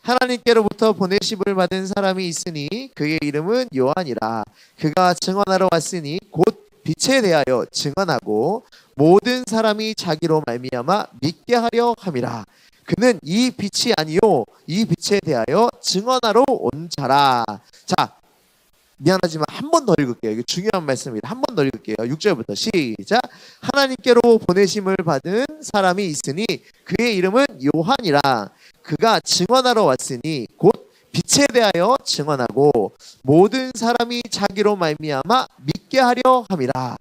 하나님께로부터 보내심을 받은 사람이 있으니 그의 이름은 요한이라. 그가 증언하러 왔으니 곧 빛에 대하여 증언하고 모든 사람이 자기로 말미암아 믿게 하려 함이라. 그는 이 빛이 아니요 이 빛에 대하여 증언하러 온 자라. 자, 미안하지만 한 번 더 읽을게요. 이게 중요한 말씀입니다. 한 번 더 읽을게요. 6절부터 시작. 하나님께로 보내심을 받은 사람이 있으니 그의 이름은 요한이라. 그가 증언하러 왔으니 곧 빛에 대하여 증언하고 모든 사람이 자기로 말미암아 믿게 하려 함이라.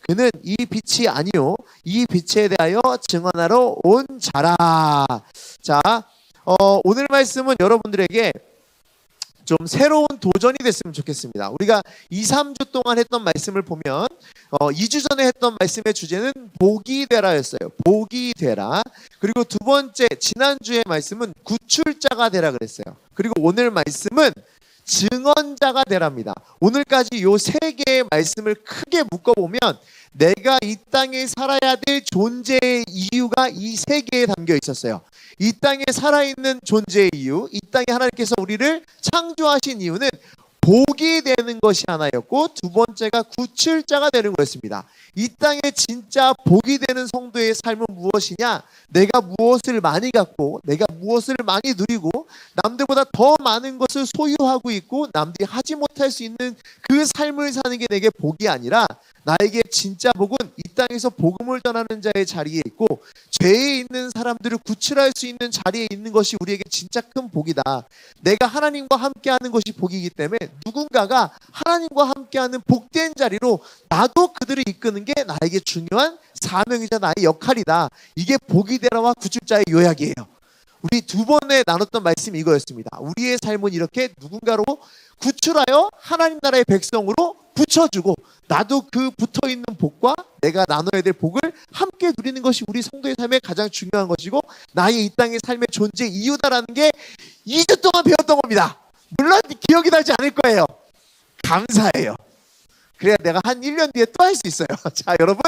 그는 이 빛이 아니요 이 빛에 대하여 증언하러 온 자라. 자, 오늘 말씀은 여러분들에게 좀 새로운 도전이 됐으면 좋겠습니다. 우리가 2, 3주 동안 했던 말씀을 보면 2주 전에 했던 말씀의 주제는 복이 되라였어요. 복이 되라. 그리고 두 번째 지난주의 말씀은 구출자가 되라 그랬어요. 그리고 오늘 말씀은 증언자가 되랍니다. 오늘까지 요 세 개의 말씀을 크게 묶어보면 내가 이 땅에 살아야 될 존재의 이유가 이 세 개에 담겨 있었어요. 이 땅에 살아있는 존재의 이유, 이 땅에 하나님께서 우리를 창조하신 이유는 복이 되는 것이 하나였고, 두 번째가 구출자가 되는 거였습니다. 이 땅에 진짜 복이 되는 성도의 삶은 무엇이냐? 내가 무엇을 많이 갖고 내가 무엇을 많이 누리고 남들보다 더 많은 것을 소유하고 있고 남들이 하지 못할 수 있는 그 삶을 사는 게 내게 복이 아니라, 나에게 진짜 복은 이 땅에서 복음을 전하는 자의 자리에 있고 죄에 있는 사람들을 구출할 수 있는 자리에 있는 것이 우리에게 진짜 큰 복이다. 내가 하나님과 함께하는 것이 복이기 때문에 누군가가 하나님과 함께하는 복된 자리로 나도 그들을 이끄는 게 나에게 중요한 사명이자 나의 역할이다. 이게 복이 되라와 구출자의 요약이에요. 우리 두 번에 나눴던 말씀이 이거였습니다. 우리의 삶은 이렇게 누군가로 구출하여 하나님 나라의 백성으로 붙여주고 나도 그 붙어있는 복과 내가 나눠야 될 복을 함께 누리는 것이 우리 성도의 삶의 가장 중요한 것이고 나의 이 땅의 삶의 존재 이유다라는 게 2주 동안 배웠던 겁니다. 물론 기억이 나지 않을 거예요. 감사해요. 그래야 내가 한 1년 뒤에 또 할 수 있어요. 자, 여러분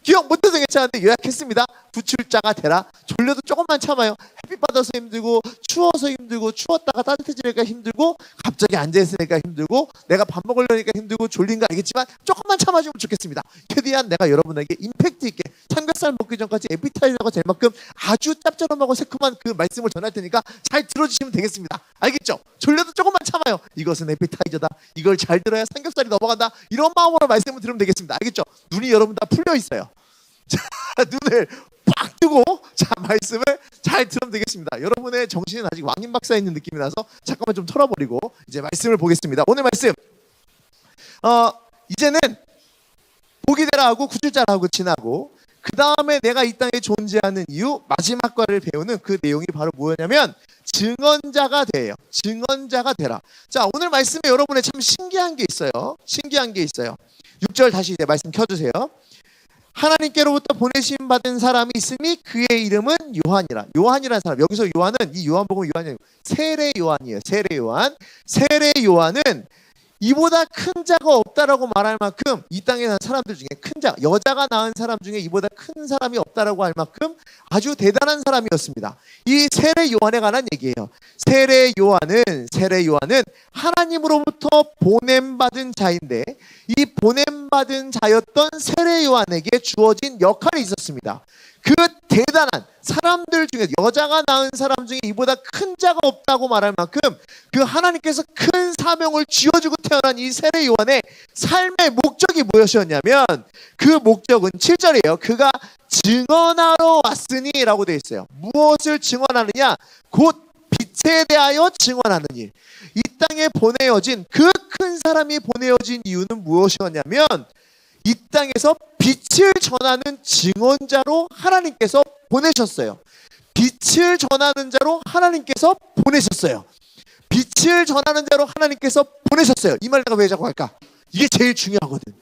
기억 못해서 괜찮은데 요약했습니다. 구출자가 되라. 졸려도 조금만 참아요. 햇빛 받아서 힘들고 추워서 힘들고 추웠다가 따뜻해지니까 힘들고 갑자기 앉아있으니까 힘들고 내가 밥 먹으려니까 힘들고 졸린 거 알겠지만 조금만 참아주면 좋겠습니다. 최대한 내가 여러분에게 임팩트 있게 삼겹살 먹기 전까지 에피타이저가 될 만큼 아주 짭조름하고 새콤한 그 말씀을 전할 테니까 잘 들어주시면 되겠습니다. 알겠죠? 졸려도 조금만 참아요. 이것은 에피타이저다. 이걸 잘 들어야 삼겹살이 넘어간다. 이런 마음으로 말씀을 들으면 되겠습니다. 알겠죠? 눈이 여러분 다 풀려 있어요. 자, 눈을 빡 뜨고 자 말씀을 잘 들으면 되겠습니다. 여러분의 정신은 아직 왕인 박사에 있는 느낌이라서 잠깐만 좀 털어버리고 이제 말씀을 보겠습니다. 오늘 말씀 이제는 복이 되라 하고 구출자라 하고 지나고 그 다음에 내가 이 땅에 존재하는 이유 마지막 과를 배우는 그 내용이 바로 뭐였냐면 증언자가 돼요. 증언자가 되라. 자, 오늘 말씀에 여러분의 참 신기한 게 있어요. 신기한 게 있어요. 6절 다시 이제 말씀 켜주세요. 하나님께로부터 보내심 받은 사람이 있으니 그의 이름은 요한이라. 요한이라는 사람, 여기서 요한은 이 요한복음 요한이 아니고 세례 요한이에요. 세례 요한. 세례 요한은 이보다 큰 자가 없다라고 말할 만큼 이 땅에 난 사람들 중에 큰 자, 여자가 낳은 사람 중에 이보다 큰 사람이 없다라고 할 만큼 아주 대단한 사람이었습니다. 이 세례 요한에 관한 얘기예요. 세례 요한은 하나님으로부터 보냄받은 자인데 이 보냄받은 자였던 세례 요한에게 주어진 역할이 있었습니다. 그 대단한 사람들 중에 여자가 낳은 사람 중에 이보다 큰 자가 없다고 말할 만큼 그 하나님께서 큰 사명을 쥐어주고 태어난 이 세례 요한의 삶의 목적이 무엇이었냐면 그 목적은 7절이에요. 그가 증언하러 왔으니 라고 되어 있어요. 무엇을 증언하느냐? 곧 빛에 대하여 증언하는 일. 이 땅에 보내어진 그 큰 사람이 보내어진 이유는 무엇이었냐면 이 땅에서 빛을 전하는 증언자로 하나님께서 보내셨어요. 빛을 전하는 자로 하나님께서 보내셨어요. 빛을 전하는 자로 하나님께서 보내셨어요. 이 말을 내가 왜 자꾸 할까? 이게 제일 중요하거든.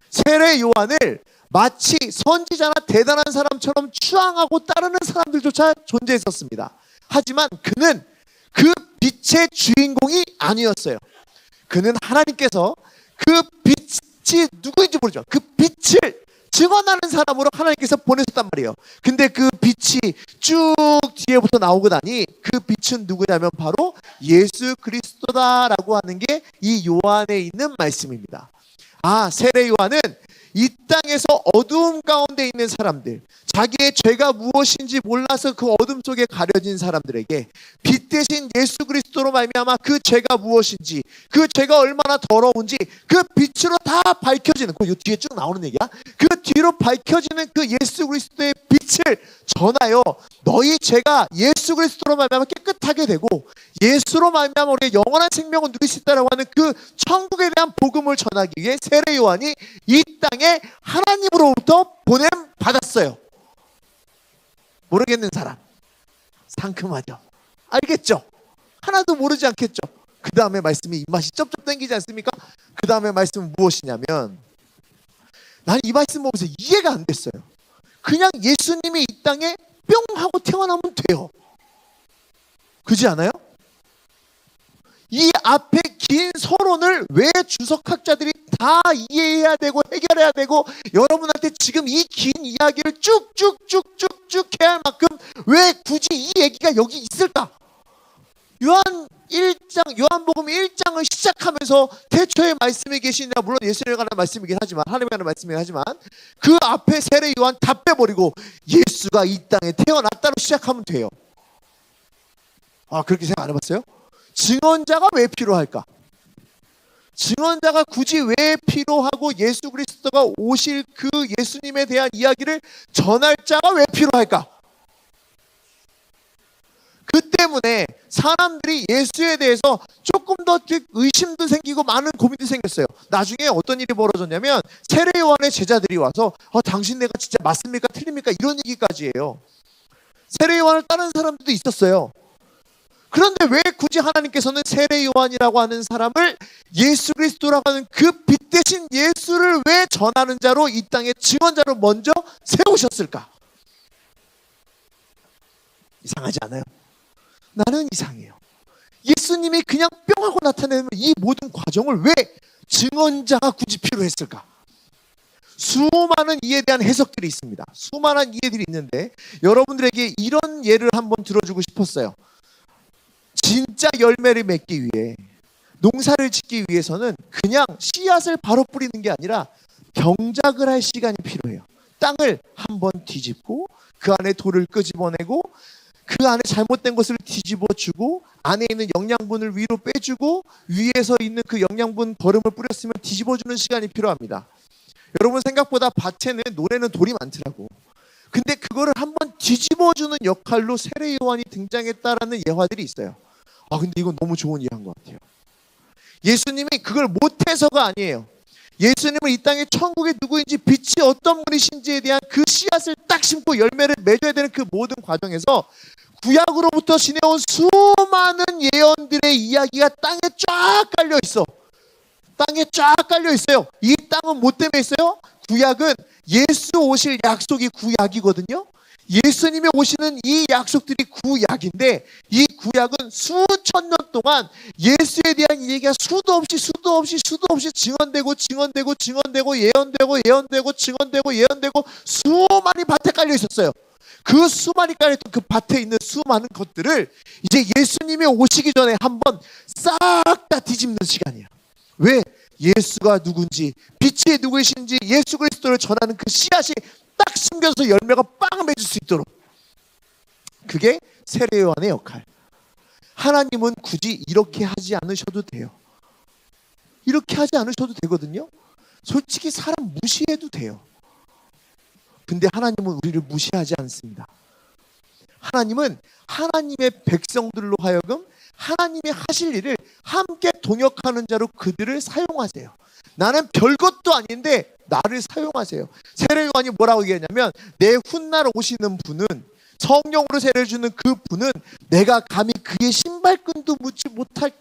세례 요한을 마치 선지자나 대단한 사람처럼 추앙하고 따르는 사람들조차 존재했었습니다. 하지만 그는 그 빛의 주인공이 아니었어요. 그는 하나님께서 그 빛이 누구인지 모르죠. 그 빛을 증언하는 사람으로 하나님께서 보내셨단 말이에요. 근데 그 빛이 쭉 뒤에부터 나오고 나니 그 빛은 누구냐면 바로 예수 그리스도다라고 하는 게 이 요한에 있는 말씀입니다. 세례 요한은 이 땅에서 어두움 가운데 있는 사람들, 자기의 죄가 무엇인지 몰라서 그 어둠 속에 가려진 사람들에게 빛 대신 예수 그리스도로 말미암아 그 죄가 무엇인지, 그 죄가 얼마나 더러운지 그 빛으로 다 밝혀지는, 그 뒤에 쭉 나오는 얘기야. 그 뒤로 밝혀지는 그 예수 그리스도의 빛을 전하여 너희 죄가 예수 그리스도로 말미암아 깨끗하게 되고 예수로 말미암아 우리의 영원한 생명을 누릴 수 있다라고 하는 그 천국에 대한 복음을 전하기 위해 세례 요한이 이 땅에 하나님으로부터 보냄 받았어요. 모르겠는 사람 상큼하죠. 알겠죠? 하나도 모르지 않겠죠? 그 다음에 말씀이 입맛이 쩝쩝 당기지 않습니까? 그 다음에 말씀은 무엇이냐면, 나는 이 말씀 보면서 이해가 안 됐어요. 그냥 예수님이 이 땅에 뿅 하고 태어나면 돼요. 그렇지 않아요? 이 앞에 긴 서론을 왜 주석학자들이 다 이해해야 되고 해결해야 되고 여러분한테 지금 이 긴 이야기를 쭉쭉쭉쭉쭉 해야 할 만큼 왜 굳이 이 얘기가 여기 있을까? 요한복음 1장을 시작하면서 태초에 말씀이 계시냐, 물론 예수님에 관한 말씀이긴 하지만, 하나님에 관한 말씀이긴 하지만 그 앞에 세례 요한 다 빼버리고 예수가 이 땅에 태어났다로 시작하면 돼요. 그렇게 생각 안 해봤어요? 증언자가 왜 필요할까? 증언자가 굳이 왜 필요하고 예수 그리스도가 오실 그 예수님에 대한 이야기를 전할 자가 왜 필요할까? 그 때문에 사람들이 예수에 대해서 조금 더 의심도 생기고 많은 고민도 생겼어요. 나중에 어떤 일이 벌어졌냐면 세례 요한의 제자들이 와서 당신네가 진짜 맞습니까? 틀립니까? 이런 얘기까지 해요. 세례 요한을 따르는 사람들도 있었어요. 그런데 왜 굳이 하나님께서는 세례 요한이라고 하는 사람을 예수 그리스도라고 하는 그 빛 대신 예수를 왜 전하는 자로 이 땅의 증언자로 먼저 세우셨을까? 이상하지 않아요? 나는 이상해요. 예수님이 그냥 뿅 하고 나타내는 이 모든 과정을 왜 증언자가 굳이 필요했을까? 수많은 이에 대한 해석들이 있습니다. 수많은 이해들이 있는데 여러분들에게 이런 예를 한번 들어주고 싶었어요. 진짜 열매를 맺기 위해, 농사를 짓기 위해서는 그냥 씨앗을 바로 뿌리는 게 아니라 경작을 할 시간이 필요해요. 땅을 한번 뒤집고 그 안에 돌을 끄집어내고 그 안에 잘못된 것을 뒤집어주고 안에 있는 영양분을 위로 빼주고 위에서 있는 그 영양분 거름을 뿌렸으면 뒤집어주는 시간이 필요합니다. 여러분 생각보다 밭에는 노래는 돌이 많더라고. 근데 그거를 한번 뒤집어주는 역할로 세례 요한이 등장했다라는 예화들이 있어요. 근데 이건 너무 좋은 예화인 것 같아요. 예수님이 그걸 못해서가 아니에요. 예수님은 이 땅에 천국의 누구인지 빛이 어떤 분이신지에 대한 그 씨앗을 딱 심고 열매를 맺어야 되는 그 모든 과정에서 구약으로부터 지내온 수많은 예언들의 이야기가 땅에 쫙 깔려 있어. 땅에 쫙 깔려 있어요. 이 땅은 뭐 때문에 있어요? 구약은 예수 오실 약속이 구약이거든요. 예수님이 오시는 이 약속들이 구약인데 이 구약은 수천 년 동안 예수에 대한 얘기가 수도 없이 증언되고 예언되고 증언되고 수많이 밭에 깔려 있었어요. 그 수많이 깔려있던 그 밭에 있는 수많은 것들을 이제 예수님이 오시기 전에 한번 싹 다 뒤집는 시간이에요. 왜? 예수가 누군지, 빛이 누구이신지 예수 그리스도를 전하는 그 씨앗이 딱 심겨서 열매가 빵 맺을 수 있도록. 그게 세례 요한의 역할. 하나님은 굳이 이렇게 하지 않으셔도 돼요. 이렇게 하지 않으셔도 되거든요. 솔직히 사람 무시해도 돼요. 근데 하나님은 우리를 무시하지 않습니다. 하나님은 하나님의 백성들로 하여금 하나님이 하실 일을 함께 동역하는 자로 그들을 사용하세요. 나는 별것도 아닌데 나를 사용하세요. 세례 요한이 뭐라고 얘기했냐면 내 훗날 오시는 분은, 성령으로 세례를 주는 그 분은 내가 감히 그의 신발끈도 묶지 못할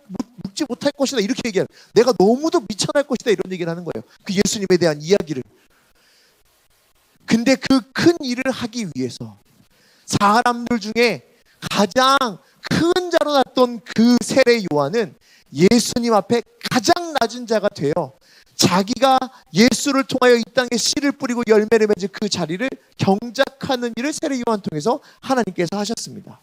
것이다, 이렇게 얘기해요. 내가 너무도 미천할 것이다, 이런 얘기를 하는 거예요. 그 예수님에 대한 이야기를. 근데 그 큰 일을 하기 위해서 사람들 중에 가장 큰 자로 났던 그 세례 요한은 예수님 앞에 가장 낮은 자가 되어 자기가 예수를 통하여 이 땅에 씨를 뿌리고 열매를 맺은 그 자리를 경작하는 일을 세례 요한 통해서 하나님께서 하셨습니다.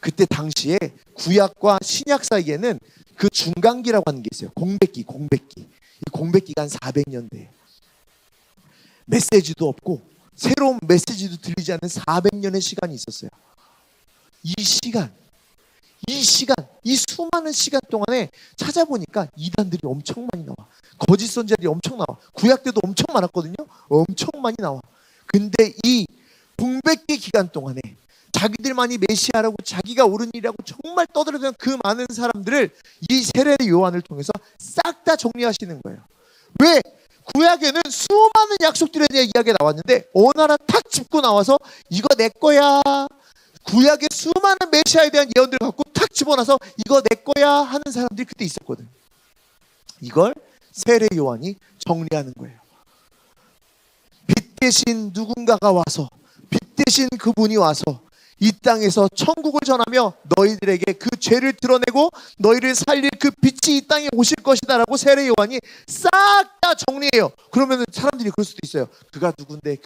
그때 당시에 구약과 신약 사이에는 그 중간기라고 하는 게 있어요. 공백기. 이 공백기가 한 400년 돼. 메시지도 없고 새로운 메시지도 들리지 않는 400년의 시간이 있었어요. 이 수많은 시간 동안에 찾아보니까 이단들이 엄청 많이 나와. 거짓 선지자들이 엄청 나와. 구약 때도 엄청 많았거든요. 엄청 많이 나와. 근데 이 공백기 기간 동안에 자기들만이 메시아라고 자기가 옳은 일이라고 정말 떠들어대는 그 많은 사람들을 이 세례 요한을 통해서 싹 다 정리하시는 거예요. 왜? 구약에는 수많은 약속들에 대한 이야기가 나왔는데 어느 하나 탁 짚고 나와서 이거 내 거야. 구약의 수많은 메시아에 대한 예언들을 갖고 탁 집어놔서 이거 내 거야 하는 사람들이 그때 있었거든. 이걸 세례 요한이 정리하는 거예요. 빛 대신 누군가가 와서, 빛 대신 그분이 와서 이 땅에서 천국을 전하며 너희들에게 그 죄를 드러내고 너희를 살릴 그 빛이 이 땅에 오실 것이다 라고 세례 요한이 싹 다 정리해요. 그러면 사람들이 그럴 수도 있어요. 그가 누군데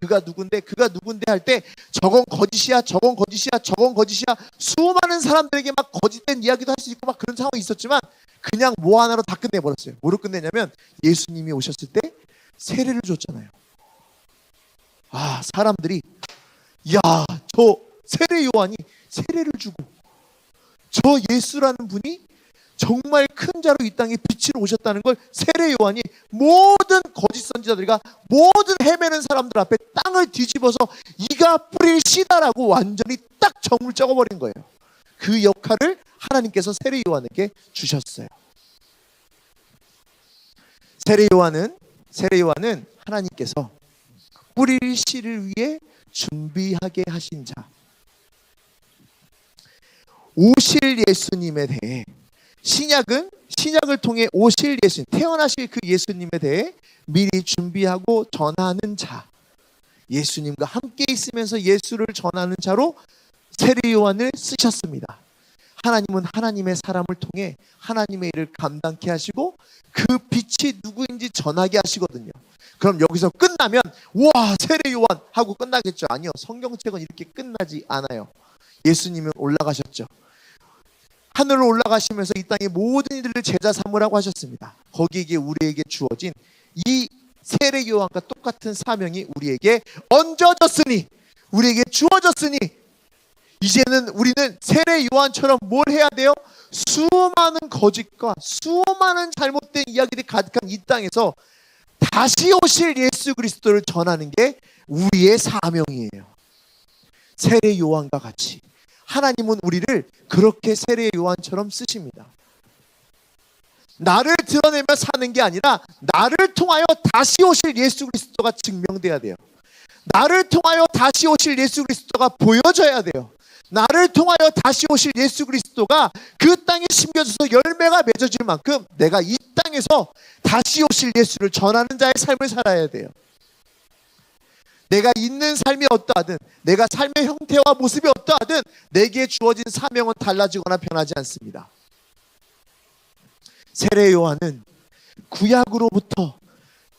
할 때 저건 거짓이야 수많은 사람들에게 막 거짓된 이야기도 할 수 있고 막 그런 상황이 있었지만 그냥 뭐 하나로 다 끝내버렸어요. 뭐로 끝내냐면 예수님이 오셨을 때 세례를 줬잖아요. 사람들이 저 세례 요한이 세례를 주고 저 예수라는 분이 정말 큰 자로 이 땅에 빛으로 오셨다는 걸 세례 요한이 모든 거짓 선지자들과 모든 헤매는 사람들 앞에 땅을 뒤집어서 이가 뿌릴 씨다라고 완전히 딱 점을 찍어버린 거예요. 그 역할을 하나님께서 세례 요한에게 주셨어요. 세례 요한은 하나님께서 뿌릴 씨를 위해 준비하게 하신 자, 오실 예수님에 대해 신약을 통해 오실 예수님, 태어나실 그 예수님에 대해 미리 준비하고 전하는 자, 예수님과 함께 있으면서 예수를 전하는 자로 세례 요한을 쓰셨습니다. 하나님은 하나님의 사람을 통해 하나님의 일을 감당케 하시고 그 빛이 누구인지 전하게 하시거든요. 그럼 여기서 끝나면 와 세례 요한 하고 끝나겠죠? 아니요. 성경책은 이렇게 끝나지 않아요. 예수님은 올라가셨죠. 하늘로 올라가시면서 이 땅의 모든 이들을 제자 삼으라고 하셨습니다. 거기에 우리에게 주어진 이 세례 요한과 똑같은 사명이 우리에게 얹어졌으니, 우리에게 주어졌으니 이제는 우리는 세례 요한처럼 뭘 해야 돼요? 수많은 거짓과 수많은 잘못된 이야기들이 가득한 이 땅에서 다시 오실 예수 그리스도를 전하는 게 우리의 사명이에요. 세례 요한과 같이 하나님은 우리를 그렇게 세례 요한처럼 쓰십니다. 나를 드러내며 사는 게 아니라 나를 통하여 다시 오실 예수 그리스도가 증명돼야 돼요. 나를 통하여 다시 오실 예수 그리스도가 보여져야 돼요. 나를 통하여 다시 오실 예수 그리스도가 그 땅에 심겨져서 열매가 맺어질 만큼 내가 이 땅에서 다시 오실 예수를 전하는 자의 삶을 살아야 돼요. 내가 있는 삶이 어떠하든, 내가 삶의 형태와 모습이 어떠하든 내게 주어진 사명은 달라지거나 변하지 않습니다. 세례 요한은 구약으로부터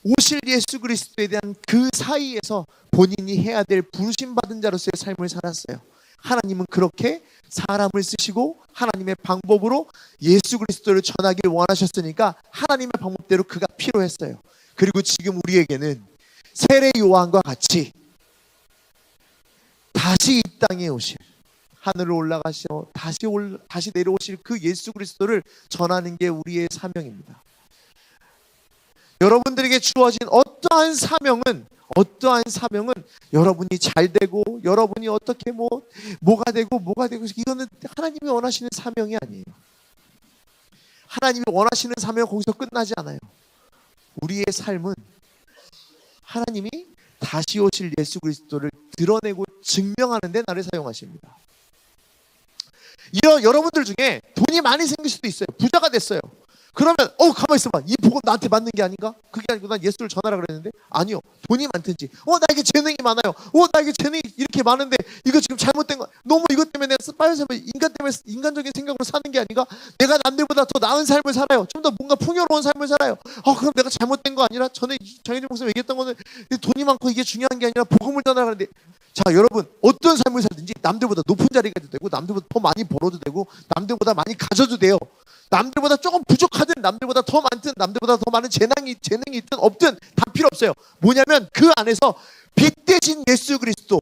오실 예수 그리스도에 대한 그 사이에서 본인이 해야 될 부르심받은 자로서의 삶을 살았어요. 하나님은 그렇게 사람을 쓰시고 하나님의 방법으로 예수 그리스도를 전하길 원하셨으니까 하나님의 방법대로 그가 필요했어요. 그리고 지금 우리에게는 세례 요한과 같이 다시 이 땅에 오실, 하늘로 올라가셔 다시 내려오실 그 예수 그리스도를 전하는 게 우리의 사명입니다. 여러분들에게 주어진 어떠한 사명은 여러분이 잘 되고 여러분이 어떻게 뭐가 되고 이거는 하나님이 원하시는 사명이 아니에요. 하나님이 원하시는 사명은 거기서 끝나지 않아요. 우리의 삶은 하나님이 다시 오실 예수 그리스도를 드러내고 증명하는 데 나를 사용하십니다. 여러분들 중에 돈이 많이 생길 수도 있어요. 부자가 됐어요. 그러면 가만히 있어봐. 이 복음 나한테 맞는 게 아닌가? 그게 아니고 난 예수를 전하라 그랬는데 아니요. 돈이 많든지 나에게 재능이 많아요. 나에게 재능이 이렇게 많은데 이거 지금 잘못된 거 너무 이것 때문에 내가 빨리 살면 인간 때문에 인간적인 생각으로 사는 게 아닌가? 내가 남들보다 더 나은 삶을 살아요. 좀 더 뭔가 풍요로운 삶을 살아요. 그럼 내가 잘못된 거 아니라 전에 정혜진 목사님 얘기했던 거는 돈이 많고 이게 중요한 게 아니라 복음을 전하라 그러는데 자 여러분 어떤 삶을 살든지 남들보다 높은 자리가 가도 되고 남들보다 더 많이 벌어도 되고 남들보다 많이 가져도 돼요. 남들보다 조금 부족하든 남들보다 더 많든 남들보다 더 많은 재능이 있든 없든 다 필요 없어요. 뭐냐면 그 안에서 빛 대신 예수 그리스도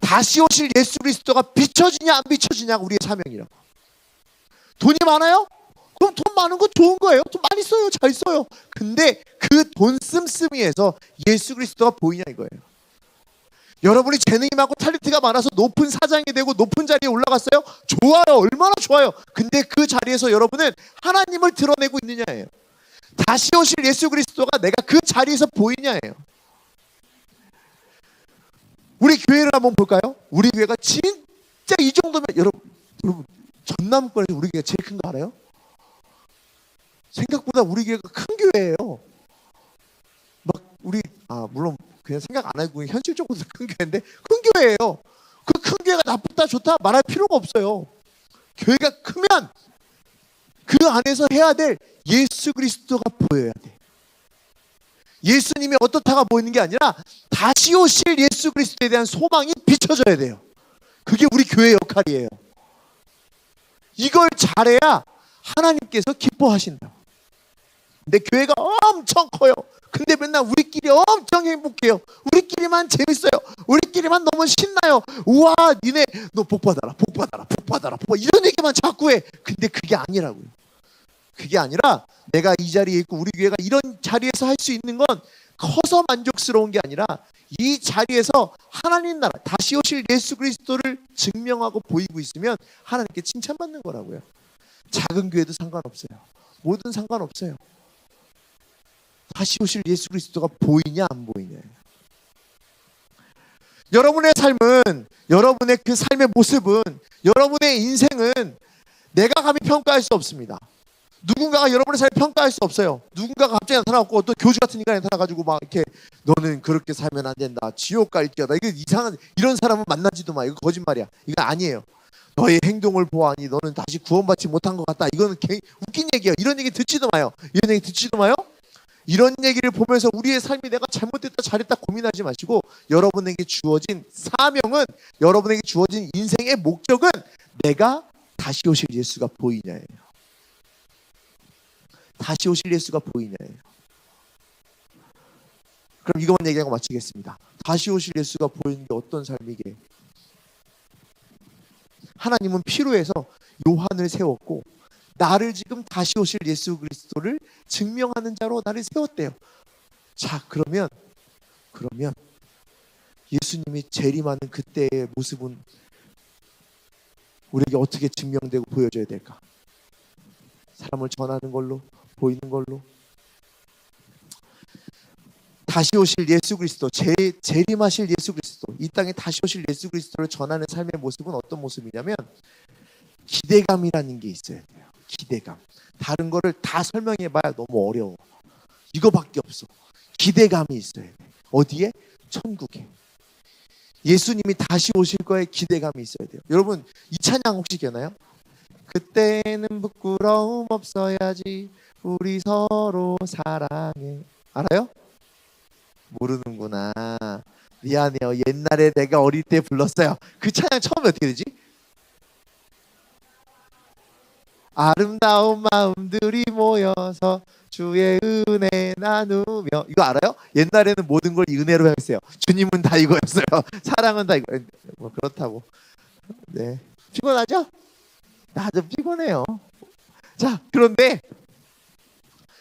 다시 오실 예수 그리스도가 비춰지냐 안 비춰지냐가 우리의 사명이라고. 돈이 많아요? 그럼 돈 많은 거 좋은 거예요. 돈 많이 써요. 잘 써요. 근데 그 돈 씀씀이에서 예수 그리스도가 보이냐 이거예요. 여러분이 재능이 많고 탤런트가 많아서 높은 사장이 되고 높은 자리에 올라갔어요? 좋아요. 얼마나 좋아요. 근데 그 자리에서 여러분은 하나님을 드러내고 있느냐예요. 다시 오실 예수 그리스도가 내가 그 자리에서 보이냐예요. 우리 교회를 한번 볼까요? 우리 교회가 진짜 이 정도면 여러분 전남권에서 우리 교회가 제일 큰 거 알아요? 생각보다 우리 교회가 큰 교회예요. 막 우리 물론 그냥 생각 안 하고 현실적으로 큰 교회인데 큰 교회예요. 그 큰 교회가 나쁘다 좋다 말할 필요가 없어요. 교회가 크면 그 안에서 해야 될 예수 그리스도가 보여야 돼. 예수님이 어떻다가 보이는 게 아니라 다시 오실 예수 그리스도에 대한 소망이 비춰져야 돼요. 그게 우리 교회의 역할이에요. 이걸 잘해야 하나님께서 기뻐하신다. 근데 교회가 엄청 커요. 근데 맨날 우리끼리 엄청 행복해요. 우리끼리만 재밌어요. 우리끼리만 너무 신나요. 우와 니네 너 복 받아라 복 받아라 복 받아라 복 받아라 이런 얘기만 자꾸 해. 근데 그게 아니라고요. 그게 아니라 내가 이 자리에 있고 우리 교회가 이런 자리에서 할 수 있는 건 커서 만족스러운 게 아니라 이 자리에서 하나님 나라 다시 오실 예수 그리스도를 증명하고 보이고 있으면 하나님께 칭찬받는 거라고요. 작은 교회도 상관없어요. 뭐든 상관없어요. 다시 오실 예수 그리스도가 보이냐 안 보이냐. 여러분의 삶은 여러분의 그 삶의 모습은 여러분의 인생은 내가 감히 평가할 수 없습니다. 누군가가 여러분의 삶을 평가할 수 없어요. 누군가가 갑자기 나타나고 또 교주 같은 인간이 나타나가지고 막 이렇게 너는 그렇게 살면 안 된다. 지옥 갈지어다. 이거 이상한 이런 사람은 만나지도 마. 이거 거짓말이야. 이거 아니에요. 너의 행동을 보아하니 너는 다시 구원받지 못한 것 같다. 이거는 웃긴 얘기예요. 이런 얘기 듣지도 마요. 이런 얘기 듣지도 마요. 이런 얘기를 보면서 우리의 삶이 내가 잘못됐다 잘했다 고민하지 마시고 여러분에게 주어진 사명은 여러분에게 주어진 인생의 목적은 내가 다시 오실 예수가 보이냐예요. 다시 오실 예수가 보이냐예요. 그럼 이것만 얘기하고 마치겠습니다. 다시 오실 예수가 보이는 게 어떤 삶이게? 하나님은 필요해서 요한을 세웠고 나를 지금 다시 오실 예수 그리스도를 증명하는 자로 나를 세웠대요. 자, 그러면 예수님이 재림하는 그때의 모습은 우리에게 어떻게 증명되고 보여져야 될까? 사람을 전하는 걸로, 보이는 걸로. 다시 오실 예수 그리스도, 재림하실 예수 그리스도, 이 땅에 다시 오실 예수 그리스도를 전하는 삶의 모습은 어떤 모습이냐면 기대감이라는 게 있어야 돼요. 기대감. 다른 거를 다 설명해봐야 너무 어려워. 이거밖에 없어. 기대감이 있어야 돼. 어디에? 천국에. 예수님이 다시 오실 거에 기대감이 있어야 돼요. 여러분 이 찬양 혹시 기억나요? 그때는 부끄러움 없어야지 우리 서로 사랑해. 알아요? 모르는구나. 미안해요. 옛날에 내가 어릴 때 불렀어요. 그 찬양 처음에 어떻게 되지? 아름다운 마음들이 모여서 주의 은혜 나누며. 이거 알아요? 옛날에는 모든 걸 은혜로 했어요. 주님은 다 이거였어요. 사랑은 다 이거. 뭐 그렇다고. 네. 피곤하죠? 나도 피곤해요. 자, 그런데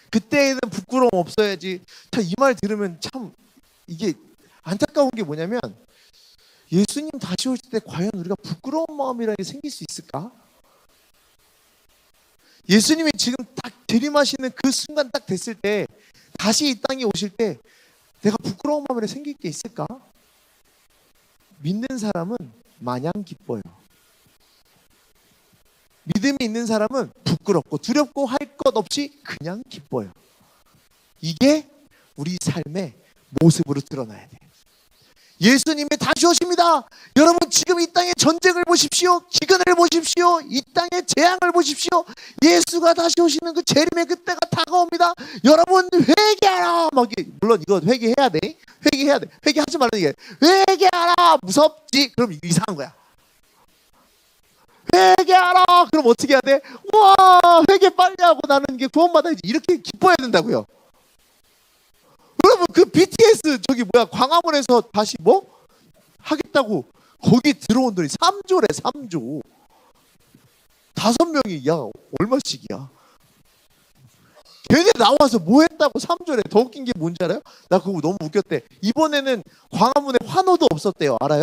그때에는 부끄러움 없어야지. 자, 이 말 들으면 참 이게 안타까운 게 뭐냐면 예수님 다시 오실 때 과연 우리가 부끄러운 마음이라는 게 생길 수 있을까? 예수님이 지금 딱 들이마시는 그 순간 딱 됐을 때 다시 이 땅에 오실 때 내가 부끄러운 마음이 생길 게 있을까? 믿는 사람은 마냥 기뻐요. 믿음이 있는 사람은 부끄럽고 두렵고 할 것 없이 그냥 기뻐요. 이게 우리 삶의 모습으로 드러나야 돼요. 예수님이 다시 오십니다. 여러분 지금 이 땅의 전쟁을 보십시오. 기근을 보십시오. 이 땅의 재앙을 보십시오. 예수가 다시 오시는 그 재림의 그때가 다가옵니다. 여러분 회개하라. 물론 이거 회개해야 돼. 회개해야 돼. 회개하지 말라는 얘기야. 회개하라. 무섭지? 그럼 이거 이상한 거야. 회개하라. 그럼 어떻게 해야 돼? 와, 회개 빨리 하고 나는 이게 구원받아야지. 이렇게 기뻐해야 된다고요. 여러분 그 BTS 광화문에서 다시 하겠다고 거기 들어온 돈이 3조래. 3조. 5명이 야 얼마씩이야. 걔네 나와서 뭐 했다고 3조래. 더 웃긴 게 뭔지 알아요? 나 그거 너무 웃겼대. 이번에는 광화문에 환호도 없었대요. 알아요?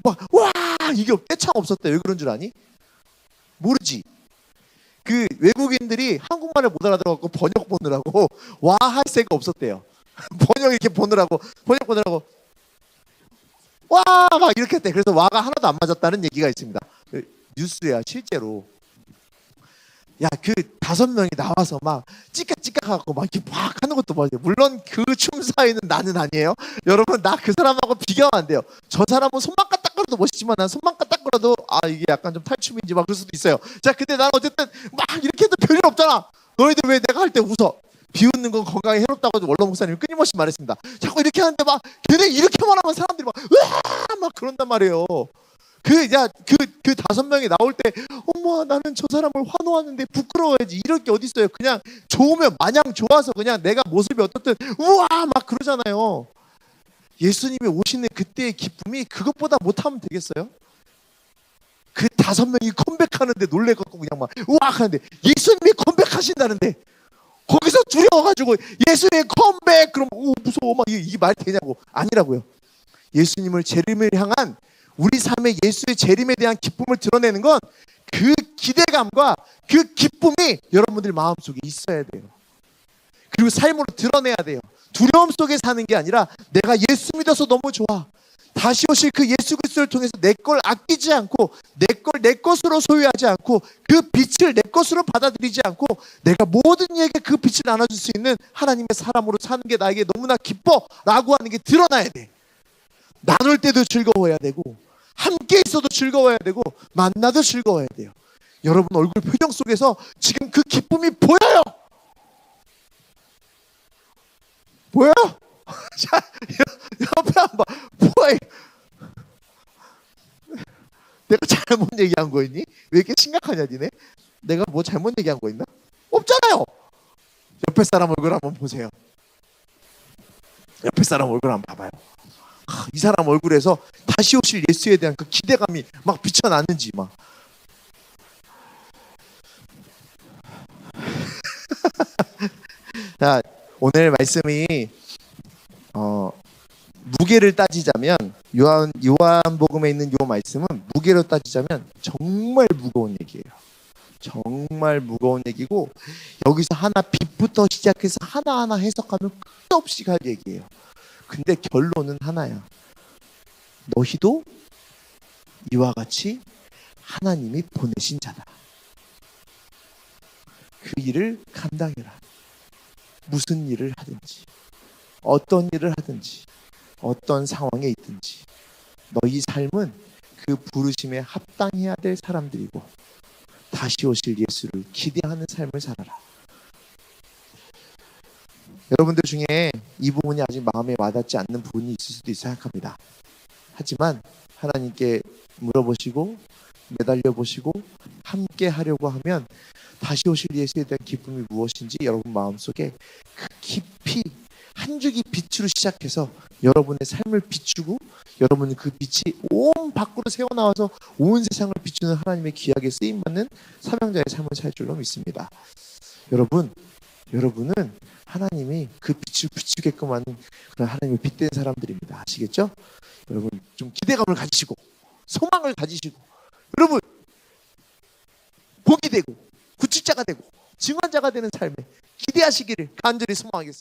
와 이게 떼창 없었대. 왜 그런 줄 아니? 모르지. 그 외국인들이 한국말을 못 알아들어갖고 번역 보느라고 와 할 새가 없었대요. 번역 이렇게 보느라고 와 막 이렇게 했대. 그래서 와가 하나도 안 맞았다는 얘기가 있습니다. 뉴스야 실제로. 야 그 5명이 나와서 막 찌깍찌깍하고 막 이렇게 막 하는 것도 맞아요. 물론 그 춤 사이는 나는 아니에요. 여러분 나 그 사람하고 비교하면 안 돼요. 저 사람은 손만 까딱거려도 멋있지만 난 손만 까딱거려도 이게 약간 좀 탈춤인지 막 그럴 수도 있어요. 자 근데 나는 어쨌든 막 이렇게 해도 별일 없잖아. 너희들 왜 내가 할 때 웃어? 비웃는 건 건강에 해롭다고 원로 목사님이 끊임없이 말했습니다. 자꾸 이렇게 하는데 막 걔네 이렇게만 하면 사람들이 막 그런단 말이에요. 그 5명이 나올 때 어머 나는 저 사람을 환호하는데 부끄러워야지. 이럴 게 어디 있어요. 그냥 좋으면 마냥 좋아서 그냥 내가 모습이 어떻든 우와 막 그러잖아요. 예수님이 오시는 그때의 기쁨이 그것보다 못하면 되겠어요? 그 5명이 컴백하는데 놀래갖고 그냥 막 우악 하는데 예수님이 컴백하신다는데 거기서 두려워가지고 예수님의 컴백 그럼 무서워 막 이게 말 되냐고. 아니라고요. 예수님을 재림을 향한 우리 삶의 예수의 재림에 대한 기쁨을 드러내는 건 그 기대감과 그 기쁨이 여러분들 마음속에 있어야 돼요. 그리고 삶으로 드러내야 돼요. 두려움 속에 사는 게 아니라 내가 예수 믿어서 너무 좋아. 다시 오실 그 예수 그리스도를 통해서 내 걸 아끼지 않고 내 걸 내 것으로 소유하지 않고 그 빛을 내 것으로 받아들이지 않고 내가 모든 이에게 그 빛을 나눠줄 수 있는 하나님의 사람으로 사는 게 나에게 너무나 기뻐라고 하는 게 드러나야 돼. 나눌 때도 즐거워야 되고 함께 있어도 즐거워야 되고 만나도 즐거워야 돼요. 여러분 얼굴 표정 속에서 지금 그 기쁨이 보여요. 보여요? 자, 옆에 한번 보여. 내가 잘못 얘기한 거 있니? 왜 이렇게 심각하냐 니네? 내가 뭐 잘못 얘기한 거 있나? 없잖아요. 옆에 사람 얼굴 한번 보세요. 옆에 사람 얼굴 한번 봐봐요. 이 사람 얼굴에서 다시 오실 예수에 대한 그 기대감이 막 비쳐나는지 막. 자, 오늘 말씀이 무게를 따지자면 요한복음에 있는 요 말씀은 무게로 따지자면 정말 무거운 얘기예요. 정말 무거운 얘기고 여기서 하나 빛부터 시작해서 하나하나 해석하면 끝도 없이 갈 얘기예요. 근데 결론은 하나야. 너희도 이와 같이 하나님이 보내신 자다. 그 일을 감당해라. 무슨 일을 하든지 어떤 일을 하든지 어떤 상황에 있든지 너희 삶은 그 부르심에 합당해야 될 사람들이고 다시 오실 예수를 기대하는 삶을 살아라. 여러분들 중에 이 부분이 아직 마음에 와닿지 않는 부분이 있을 수도 있어 생각합니다. 하지만 하나님께 물어보시고 매달려 보시고 함께 하려고 하면 다시 오실 예수에 대한 기쁨이 무엇인지 여러분 마음속에 그 깊이 한 줄기 빛으로 시작해서 여러분의 삶을 비추고 여러분은 그 빛이 온 밖으로 새어나와서 온 세상을 비추는 하나님의 귀하게 쓰임받는 사명자의 삶을 살 줄로 믿습니다. 여러분은 하나님이 그 빛을 비추게끔 하는 그런 하나님의 빛된 사람들입니다. 아시겠죠? 여러분 좀 기대감을 가지시고 소망을 가지시고 여러분 복이 되고 구출자가 되고 증언자가 되는 삶에 기대하시기를 간절히 소망하겠습니다.